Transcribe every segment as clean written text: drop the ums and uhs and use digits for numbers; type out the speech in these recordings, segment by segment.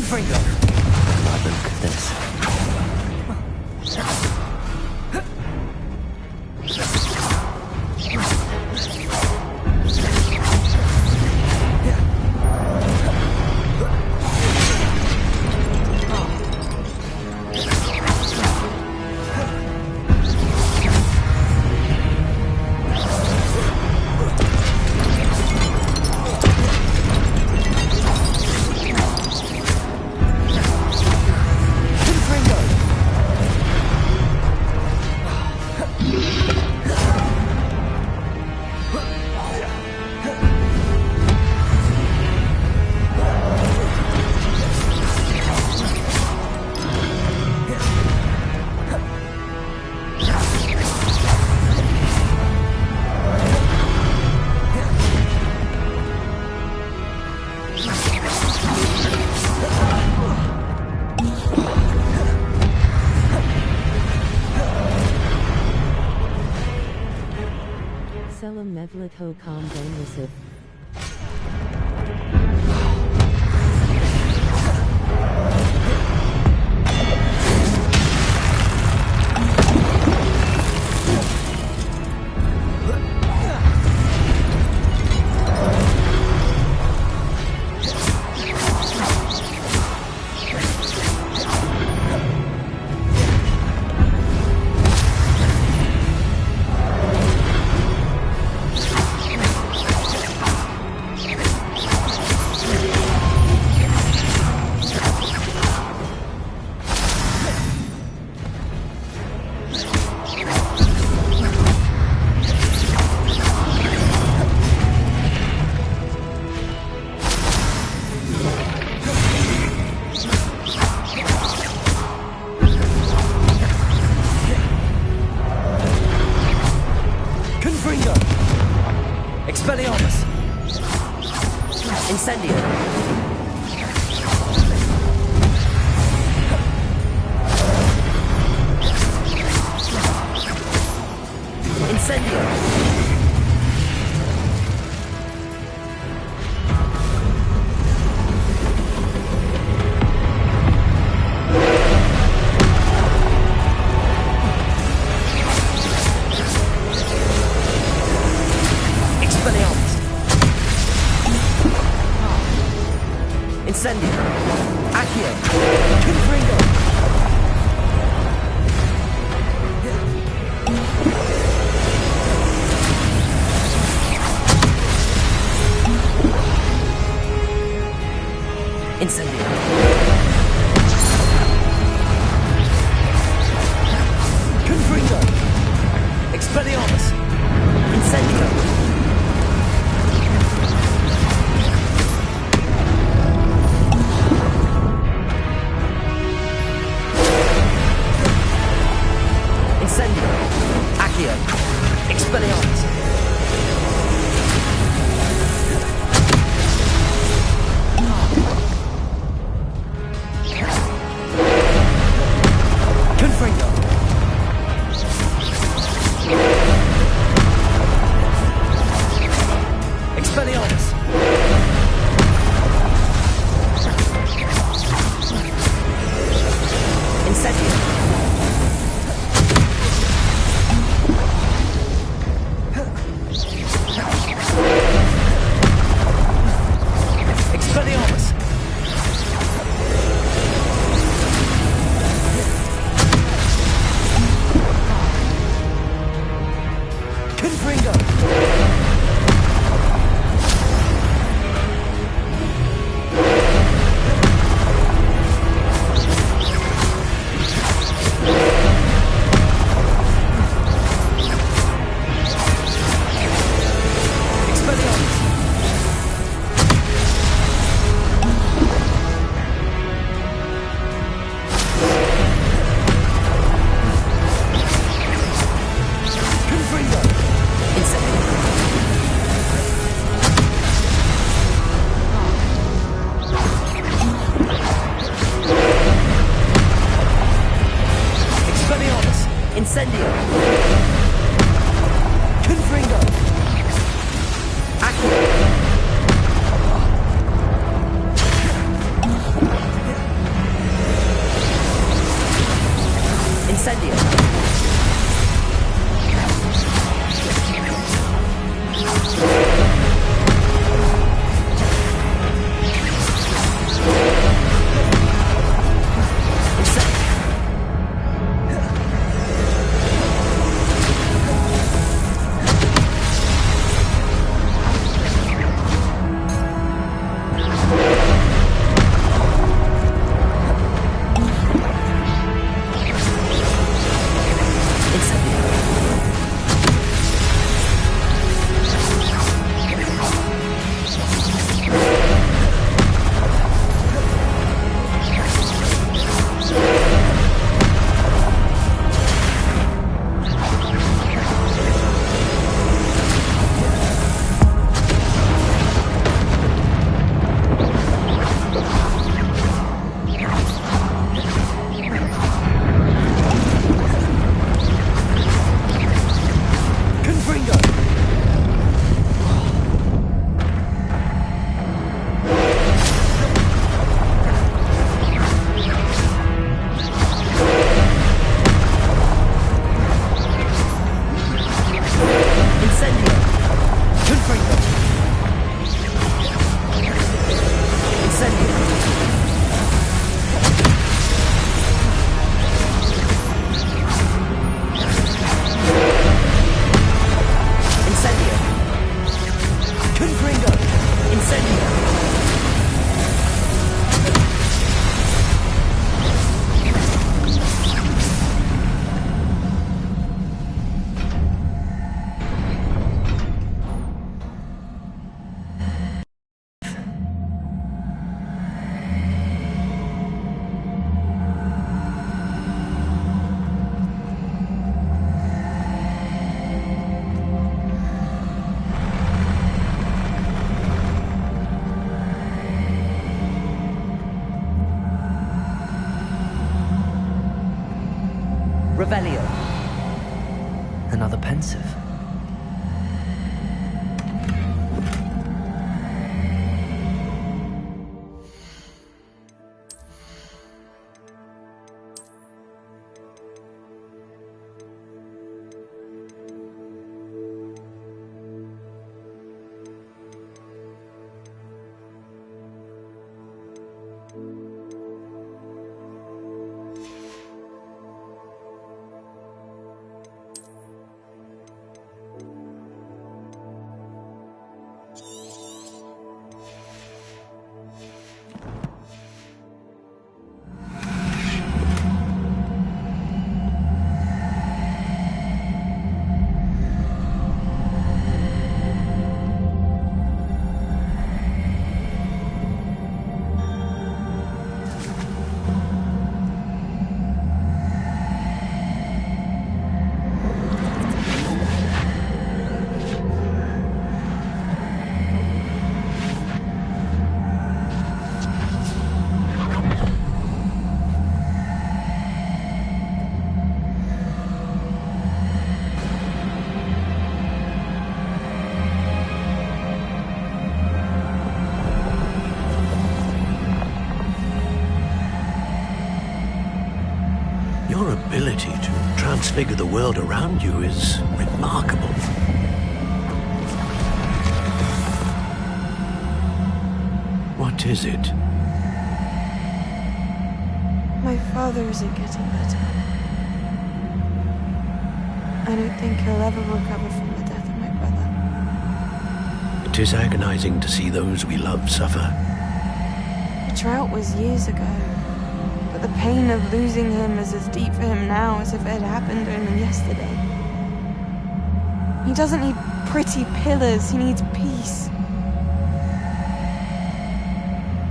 Confringo. Now look at this. Selam Mevlut Hokam Bonusif. Expelliarmus! Incendio! Incendio! Incendio! Accio! Confringo! Incendio! Confringo! Expelliarmus! Incendio! Expelliarmus! Confringo! Expelliarmus! Incendio! Expelliarmus! Confringo! Incendio! Confringo! Accio! Revelio. Another pensive. Your ability to transfigure the world around you is remarkable. What is it? My father isn't getting better. I don't think he'll ever recover from the death of my brother. It is agonizing to see those we love suffer. The drought was years ago, but the pain of losing him is as deep for him now as if it had happened only yesterday. He doesn't need pretty pillars, he needs peace.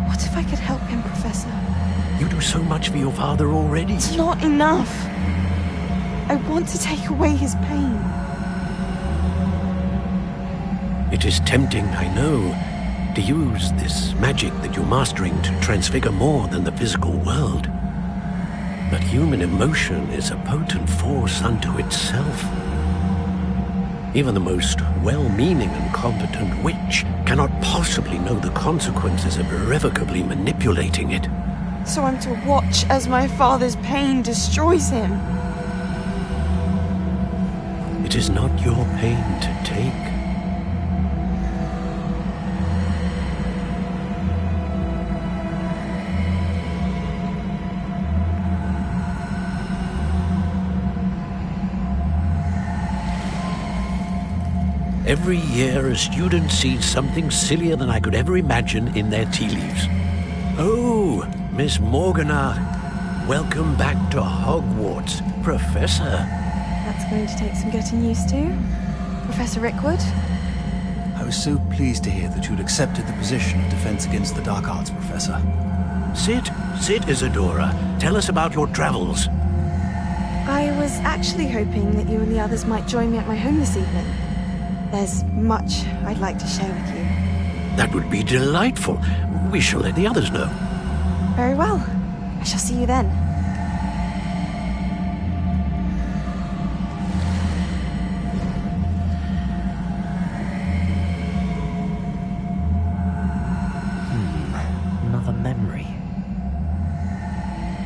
What if I could help him, Professor? You do so much for your father already. It's not enough. I want to take away his pain. It is tempting, I know, to use this magic that you're mastering to transfigure more than the physical world. But human emotion is a potent force unto itself. Even the most well-meaning and competent witch cannot possibly know the consequences of irrevocably manipulating it. So I'm to watch as my father's pain destroys him. It is not your pain to take. Every year, a student sees something sillier than I could ever imagine in their tea leaves. Oh, Miss Morganar, welcome back to Hogwarts, Professor. That's going to take some getting used to. Professor Rickwood? I was so pleased to hear that you'd accepted the position of Defense Against the Dark Arts, Professor. Sit, Isadora. Tell us about your travels. I was actually hoping that you and the others might join me at my home this evening. There's much I'd like to share with you. That would be delightful. We shall let the others know. Very well. I shall see you then. Another memory.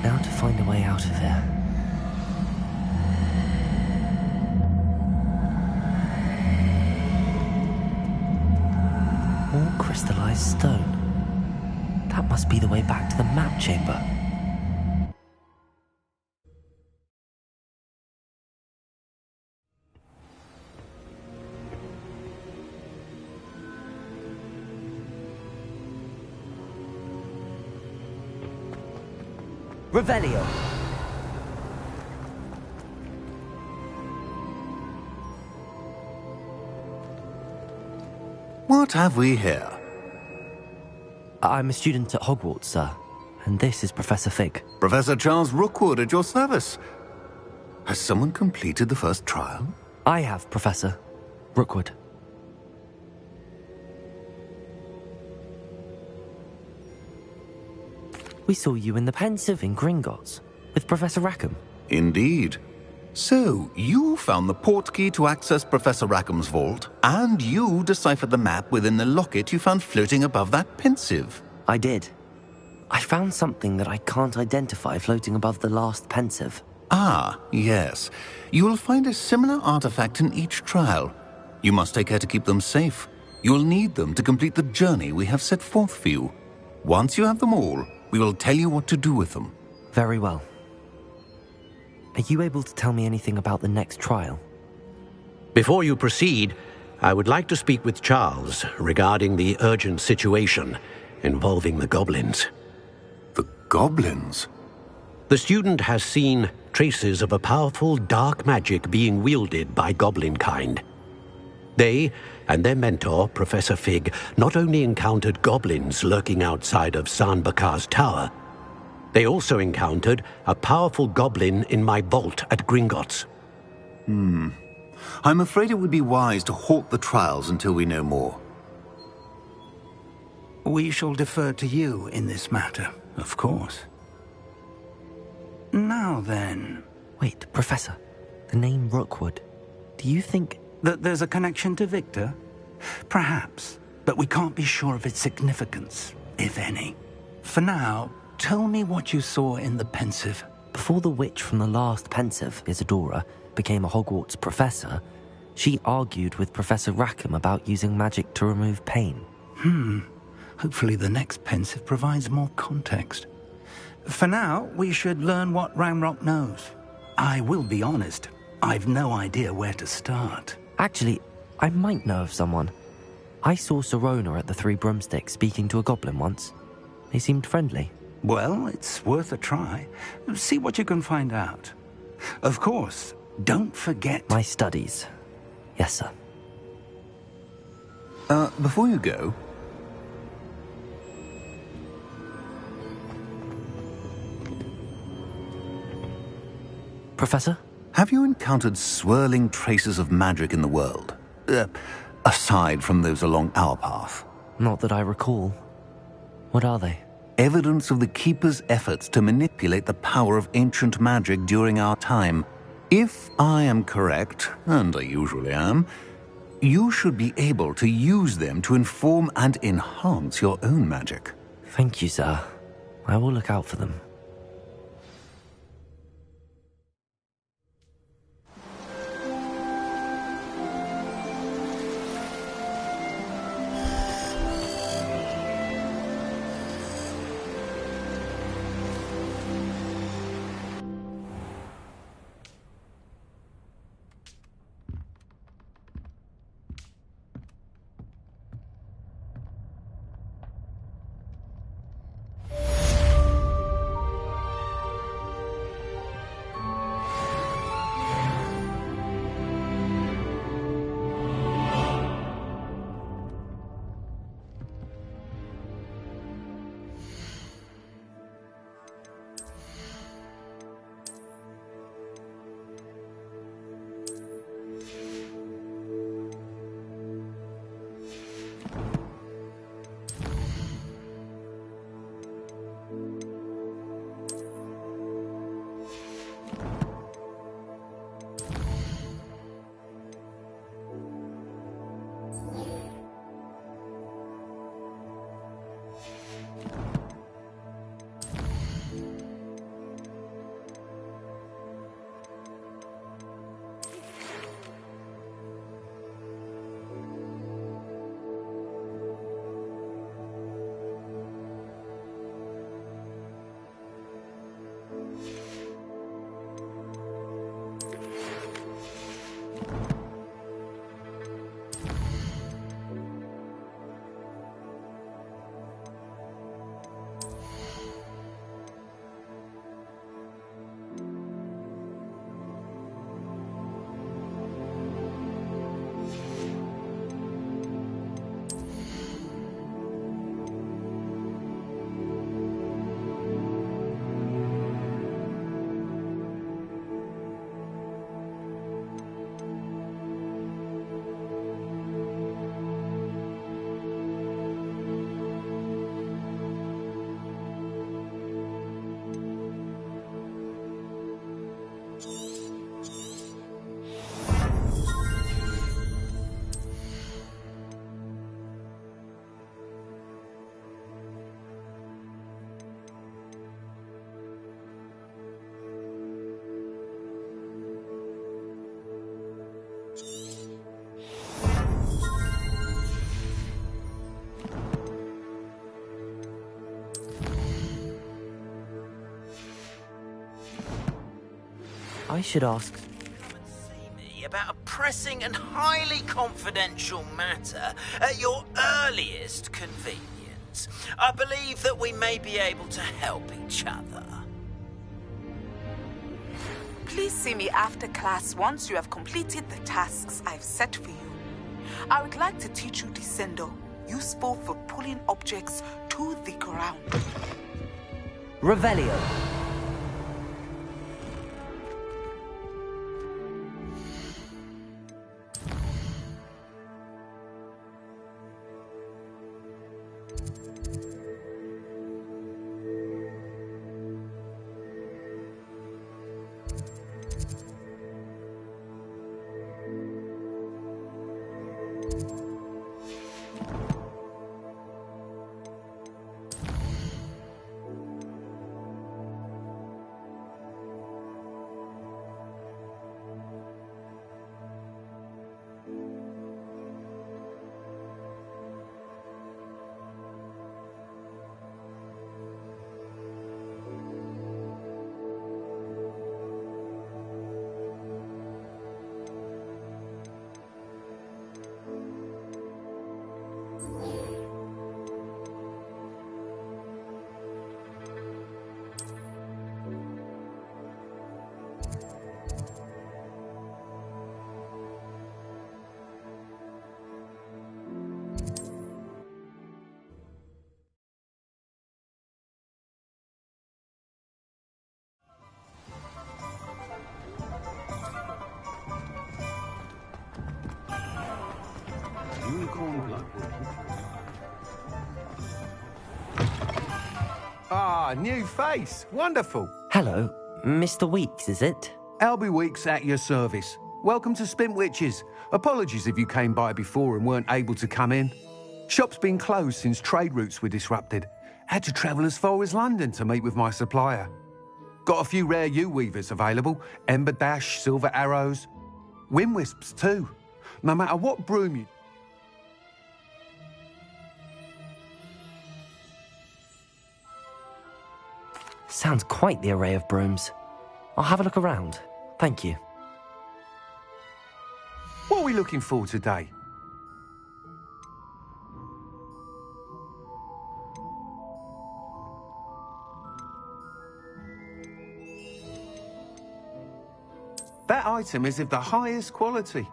Now to find a way out of here. More crystallized stone. That must be the way back to the map chamber. Revelio. What have we here? I'm a student at Hogwarts, sir. And this is Professor Fig. Professor Charles Rookwood at your service. Has someone completed the first trial? I have, Professor Rookwood. We saw you in the Pensive in Gringotts with Professor Rackham. Indeed. So, you found the port key to access Professor Rackham's vault, and you deciphered the map within the locket you found floating above that pensive. I did. I found something that I can't identify floating above the last pensive. Ah, yes. You will find a similar artifact in each trial. You must take care to keep them safe. You will need them to complete the journey we have set forth for you. Once you have them all, we will tell you what to do with them. Very well. Are you able to tell me anything about the next trial? Before you proceed, I would like to speak with Charles regarding the urgent situation involving the goblins. The goblins? The student has seen traces of a powerful dark magic being wielded by goblin kind. They and their mentor, Professor Fig, not only encountered goblins lurking outside of San Bakar's tower, they also encountered a powerful goblin in my vault at Gringotts. I'm afraid it would be wise to halt the trials until we know more. We shall defer to you in this matter, of course. Now then, Wait, Professor. The name Rookwood. Do you think... that there's a connection to Victor? Perhaps, but we can't be sure of its significance, if any. For now, tell me what you saw in the pensive. Before the witch from the last pensive, Isadora, became a Hogwarts professor, she argued with Professor Rackham about using magic to remove pain. Hopefully the next pensive provides more context. For now, we should learn what Ramrock knows. I will be honest, I've no idea where to start. Actually, I might know of someone. I saw Sirona at the Three Broomsticks speaking to a goblin once. They seemed friendly. Well, it's worth a try. See what you can find out. Of course, don't forget... My studies. Yes, sir. Before you go... Professor? Have you encountered swirling traces of magic in the world? Aside from those along our path. Not that I recall. What are they? Evidence of the Keeper's efforts to manipulate the power of ancient magic during our time. If I am correct, and I usually am, you should be able to use them to inform and enhance your own magic. Thank you, sir. I will look out for them. I should ask... Me about a pressing and highly confidential matter at your earliest convenience. I believe that we may be able to help each other. Please see me after class once you have completed the tasks I've set for you. I would like to teach you Descendo, useful for pulling objects to the ground. Revelio. Ah, new face. Wonderful. Hello, Mr. Weeks, is it? Albie Weeks at your service. Welcome to Spintwitches. Apologies if you came by before and weren't able to come in. Shop's been closed since trade routes were disrupted. Had to travel as far as London to meet with my supplier. Got a few rare U-weavers available. Ember Dash, Silver Arrows. Wind Wisps too. No matter what broom you... Sounds quite the array of brooms. I'll have a look around. Thank you. What are we looking for today? That item is of the highest quality.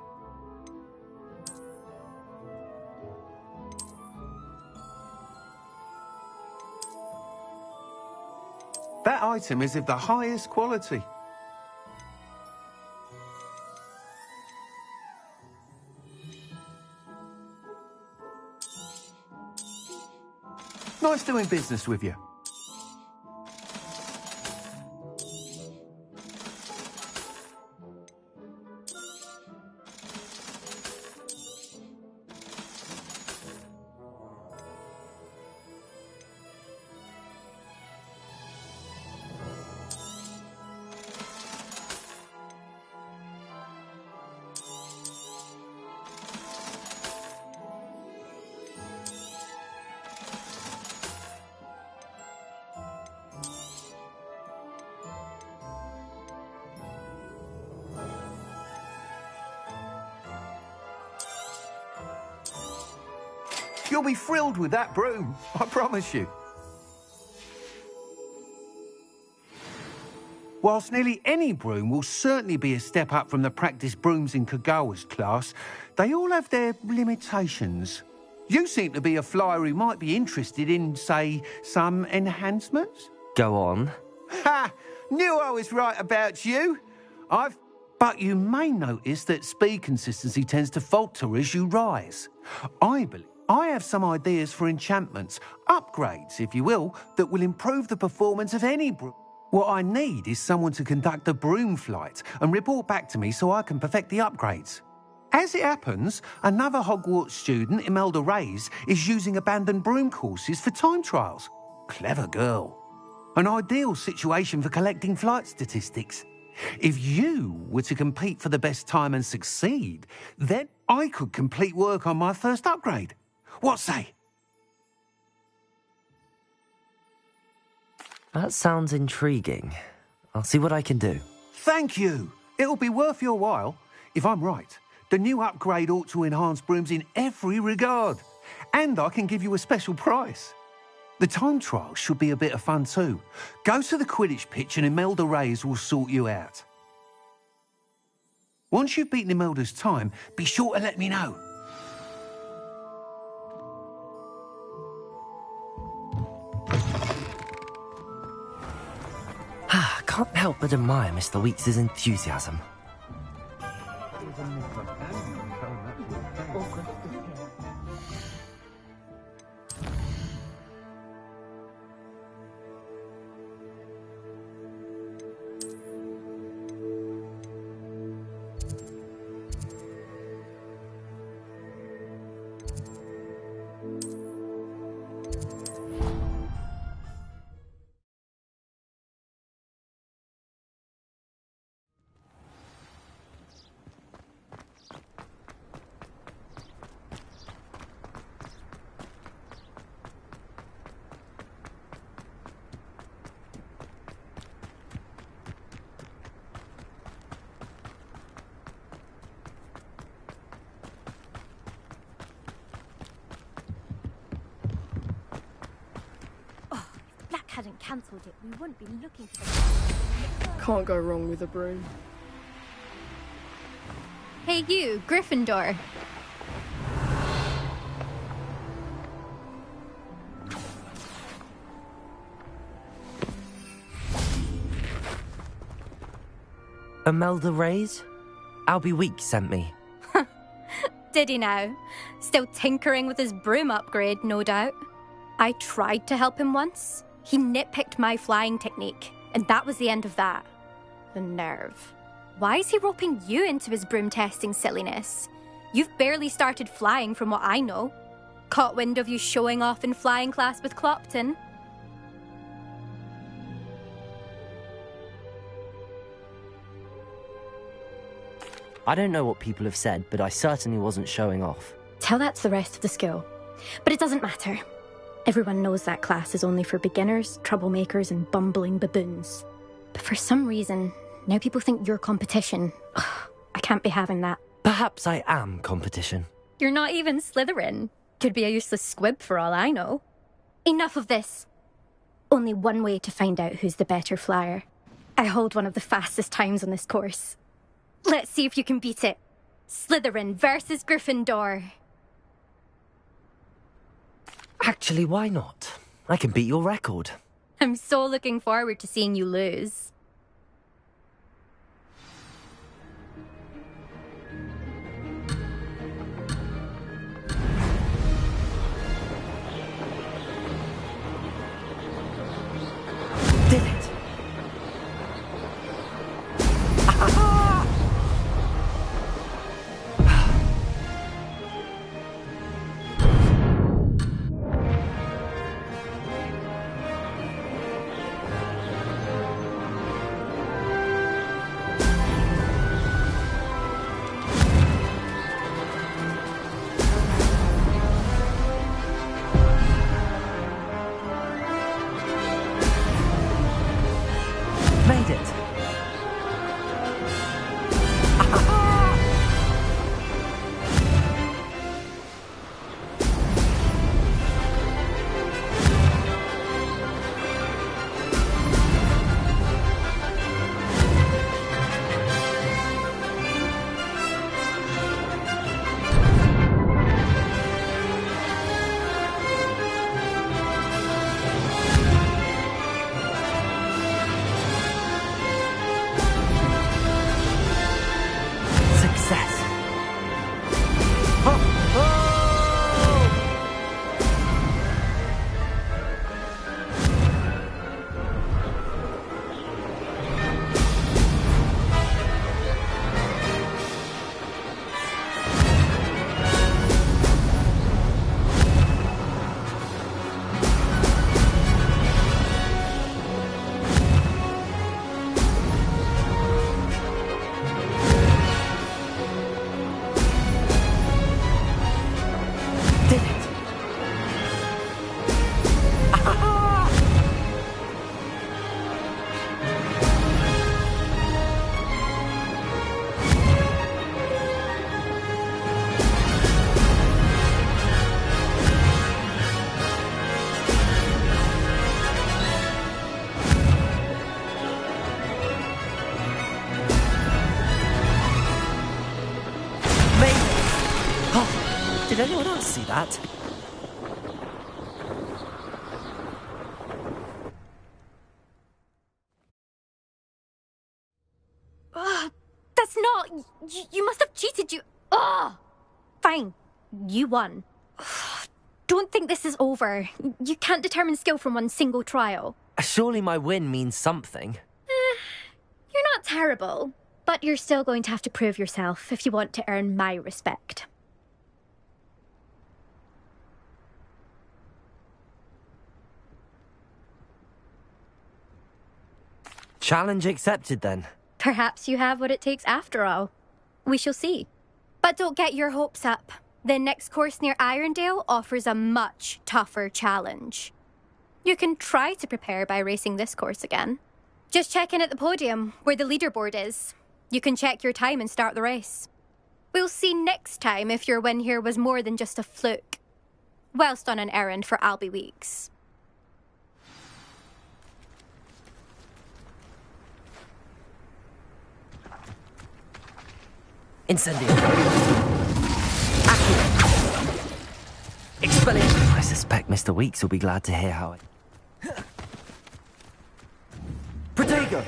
That item is of the highest quality. Nice doing business with you. You'll be thrilled with that broom, I promise you. Whilst nearly any broom will certainly be a step up from the practice brooms in Kagawa's class, they all have their limitations. You seem to be a flyer who might be interested in, say, some enhancements? Go on. Ha! Knew I was right about you. But you may notice that speed consistency tends to falter as you rise. I have some ideas for enchantments, upgrades, if you will, that will improve the performance of any broom. What I need is someone to conduct a broom flight and report back to me so I can perfect the upgrades. As it happens, another Hogwarts student, Imelda Reyes, is using abandoned broom courses for time trials. Clever girl. An ideal situation for collecting flight statistics. If you were to compete for the best time and succeed, then I could complete work on my first upgrade. What say? That sounds intriguing. I'll see what I can do. Thank you. It'll be worth your while. If I'm right, the new upgrade ought to enhance brooms in every regard. And I can give you a special price. The time trial should be a bit of fun too. Go to the Quidditch pitch and Imelda Reyes will sort you out. Once you've beaten Imelda's time, be sure to let me know. Can't help but admire Mr. Weeks' enthusiasm. Hadn't cancelled it, we wouldn't be looking for Can't go wrong with a broom. Hey you, Gryffindor. Imelda Reyes? Albie Weeks sent me. Did he now? Still tinkering with his broom upgrade, no doubt. I tried to help him once. He nitpicked my flying technique, and that was the end of that. The nerve. Why is he roping you into his broom testing silliness? You've barely started flying from what I know. Caught wind of you showing off in flying class with Clopton. I don't know what people have said, but I certainly wasn't showing off. Tell that to the rest of the school. But it doesn't matter. Everyone knows that class is only for beginners, troublemakers, and bumbling baboons. But for some reason, now people think you're competition. Ugh, I can't be having that. Perhaps I am competition. You're not even Slytherin. Could be a useless squib for all I know. Enough of this. Only one way to find out who's the better flyer. I hold one of the fastest times on this course. Let's see if you can beat it. Slytherin versus Gryffindor. Actually, why not? I can beat your record. I'm so looking forward to seeing you lose. Did it? Made it. anyone else see that? That's not... You must have cheated, you... Ugh! Fine. You won. Don't think this is over. You can't determine skill from one single trial. Surely my win means something. You're not terrible, but you're still going to have to prove yourself if you want to earn my respect. Challenge accepted, then. Perhaps you have what it takes after all. We shall see. But don't get your hopes up. The next course near Irondale offers a much tougher challenge. You can try to prepare by racing this course again. Just check in at the podium, where the leaderboard is. You can check your time and start the race. We'll see next time if your win here was more than just a fluke. Whilst on an errand for Albie Weeks. Incendio. Expelliarmus. I suspect Mr. Weeks will be glad to hear how it... Protego!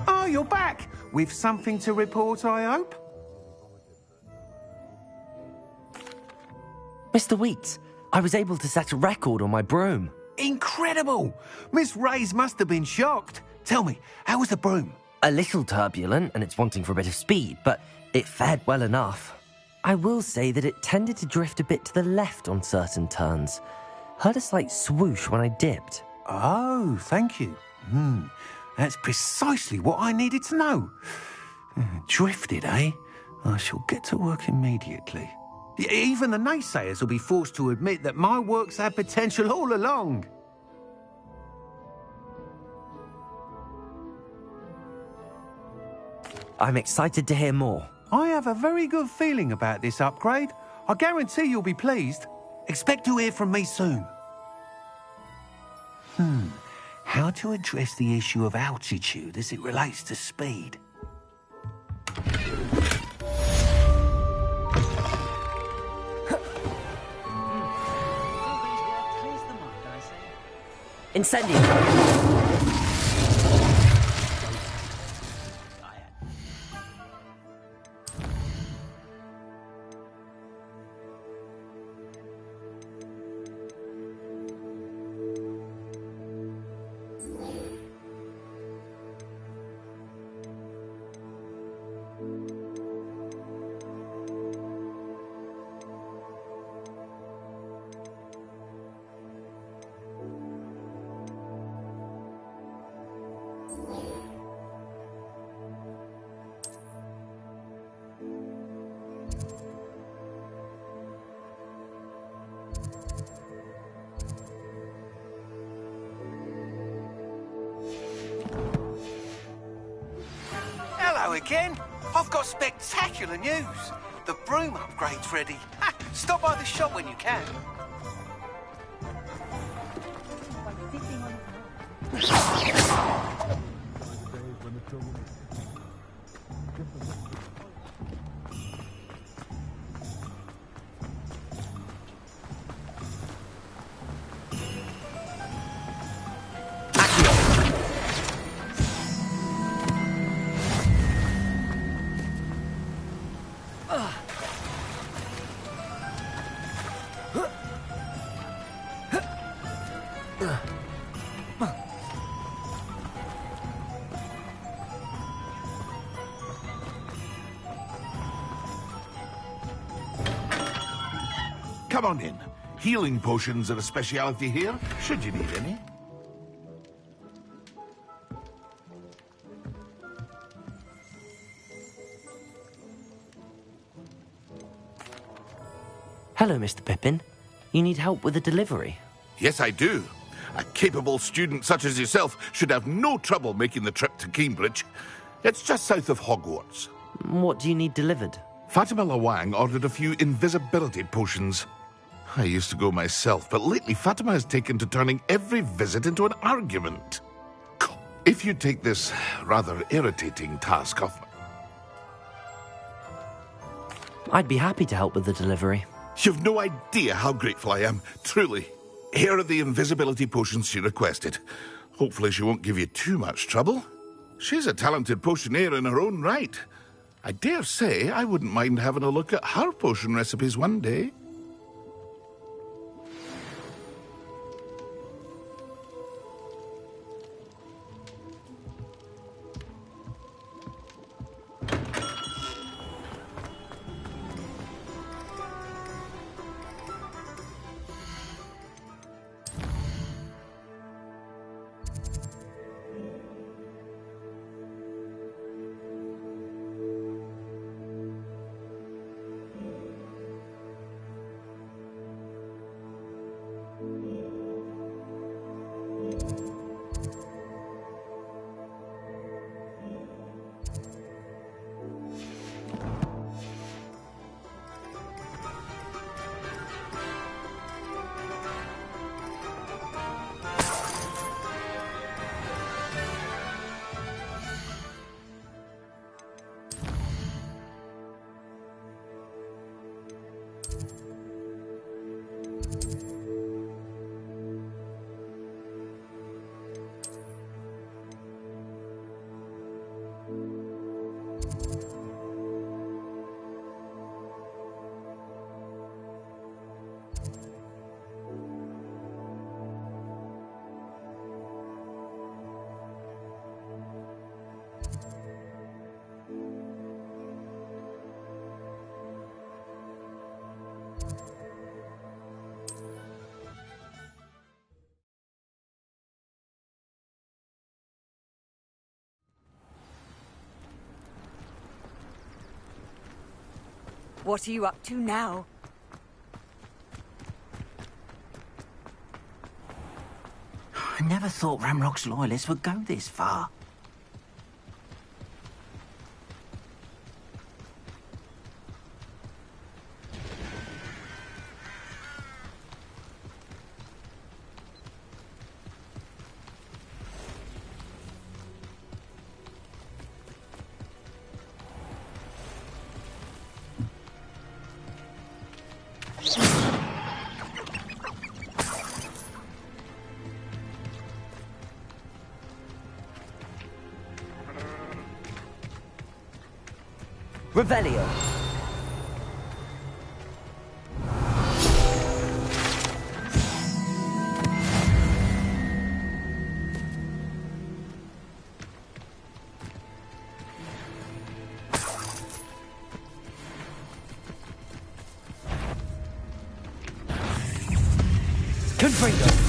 Oh, you're back! With something to report, I hope? Mr. Weeks, I was able to set a record on my broom. Incredible! Miss Reyes must have been shocked. Tell me, how was the broom? A little turbulent, and it's wanting for a bit of speed, but it fared well enough. I will say that it tended to drift a bit to the left on certain turns. Heard a slight swoosh when I dipped. Oh, thank you. That's precisely what I needed to know. Drifted, eh? I shall get to work immediately. Even the naysayers will be forced to admit that my work's had potential all along. I'm excited to hear more. I have a very good feeling about this upgrade. I guarantee you'll be pleased. Expect to hear from me soon. How to address the issue of altitude as it relates to speed? Incendio! Hello again. I've got spectacular news. The broom upgrade's ready. Stop by the shop when you can. Come on in. Healing potions are a speciality here, should you need any. Hello, Mr. Pippin. You need help with a delivery? Yes, I do. A capable student such as yourself should have no trouble making the trip to Cambridge. It's just south of Hogwarts. What do you need delivered? Fatima Lawang ordered a few invisibility potions. I used to go myself, but lately Fatima has taken to turning every visit into an argument. If you take this rather irritating task off... I'd be happy to help with the delivery. You've no idea how grateful I am, truly. Here are the invisibility potions she requested. Hopefully she won't give you too much trouble. She's a talented potioneer in her own right. I dare say I wouldn't mind having a look at her potion recipes one day. What are you up to now? I never thought Ramrock's loyalists would go this far. Revelio. Confringo.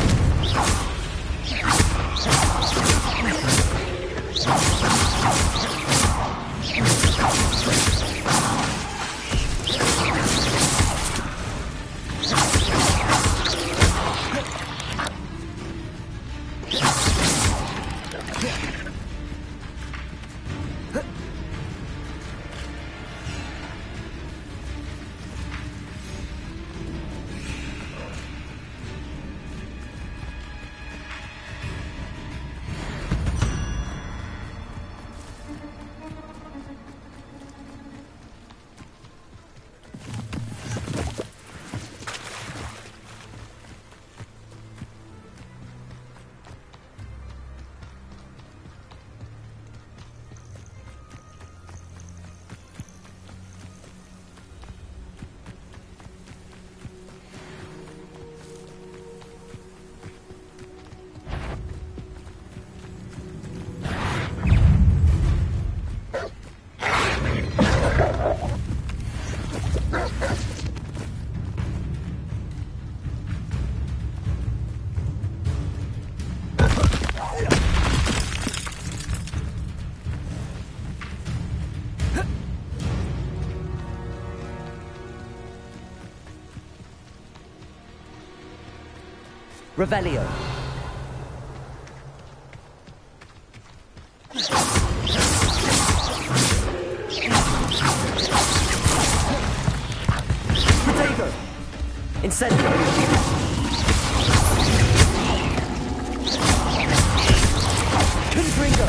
Revelio. Protego. Incendio. Confringo.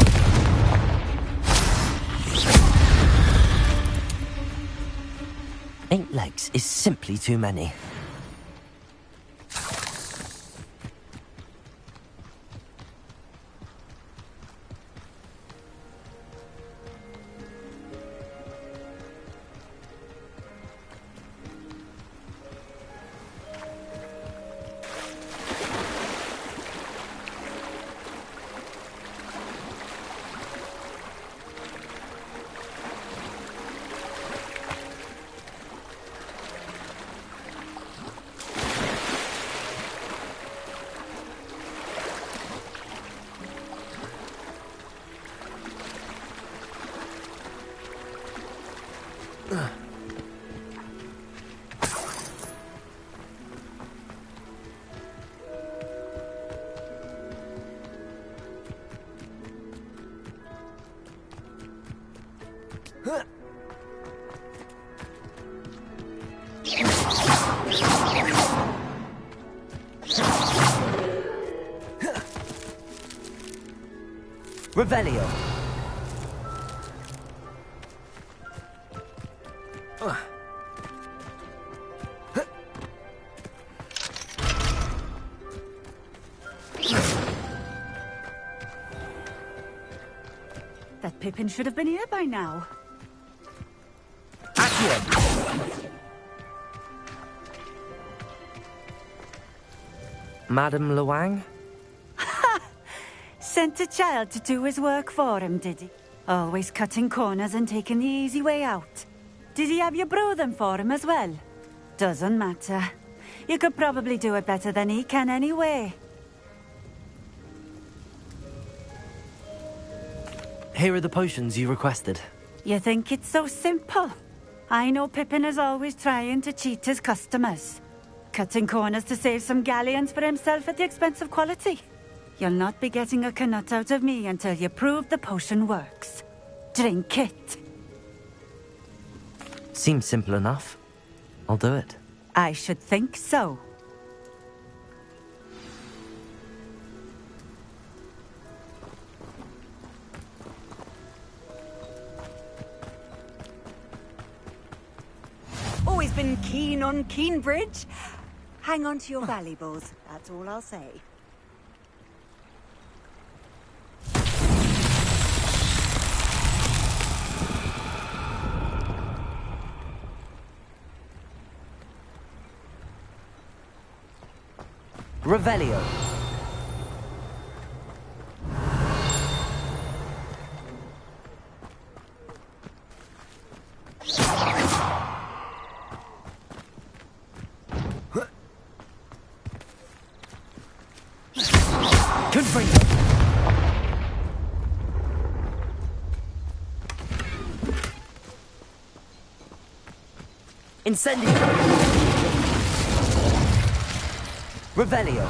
Eight legs is simply too many. Revelio. That Pippin should have been here by now. Accio. Madame Luang? Sent a child to do his work for him, did he? Always cutting corners and taking the easy way out. Did he have you brew them for him as well? Doesn't matter. You could probably do it better than he can anyway. Here are the potions you requested. You think it's so simple? I know Pippin is always trying to cheat his customers. Cutting corners to save some galleons for himself at the expense of quality. You'll not be getting a canut out of me until you prove the potion works. Drink it. Seems simple enough. I'll do it. I should think so. Always been keen on Keenbridge. Hang on to your valuables, that's all I'll say. Revelio. Confringo. Incendio. Revelio.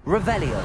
Revelio.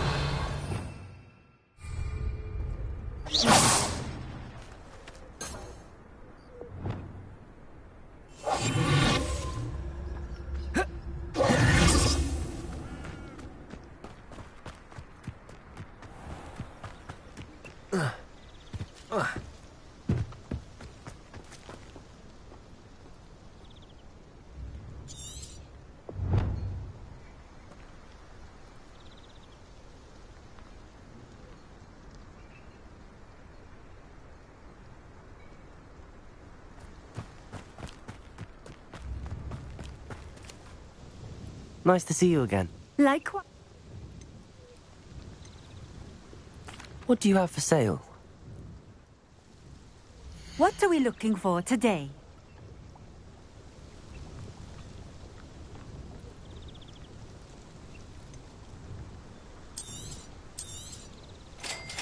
Nice to see you again. Likewise. What do you have for sale? What are we looking for today?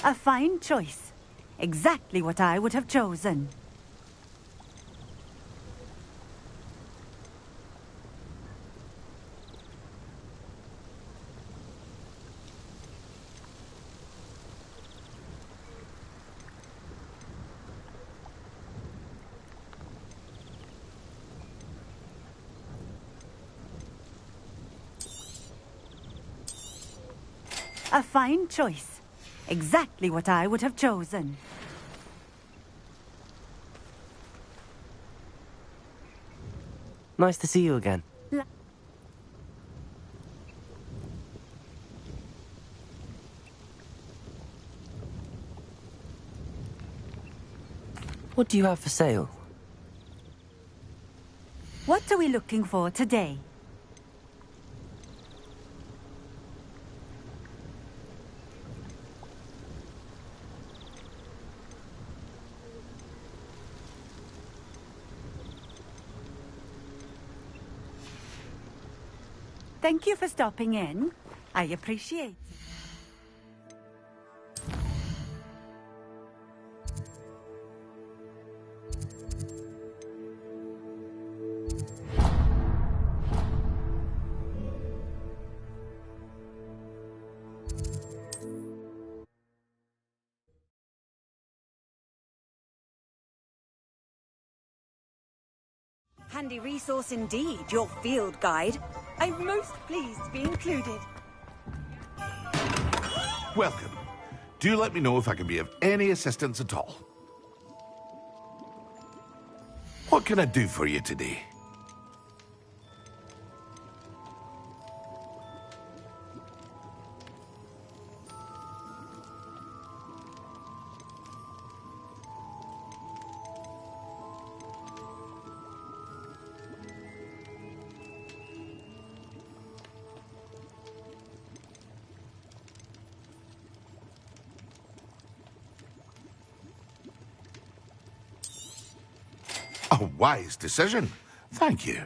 A fine choice. Exactly what I would have chosen. A fine choice. Exactly what I would have chosen. Nice to see you again. What do you have for sale? What are we looking for today? Thank you for stopping in. I appreciate it. Handy resource indeed, your field guide. I'm most pleased to be included. Welcome. Do let me know if I can be of any assistance at all. What can I do for you today? A wise decision. Thank you.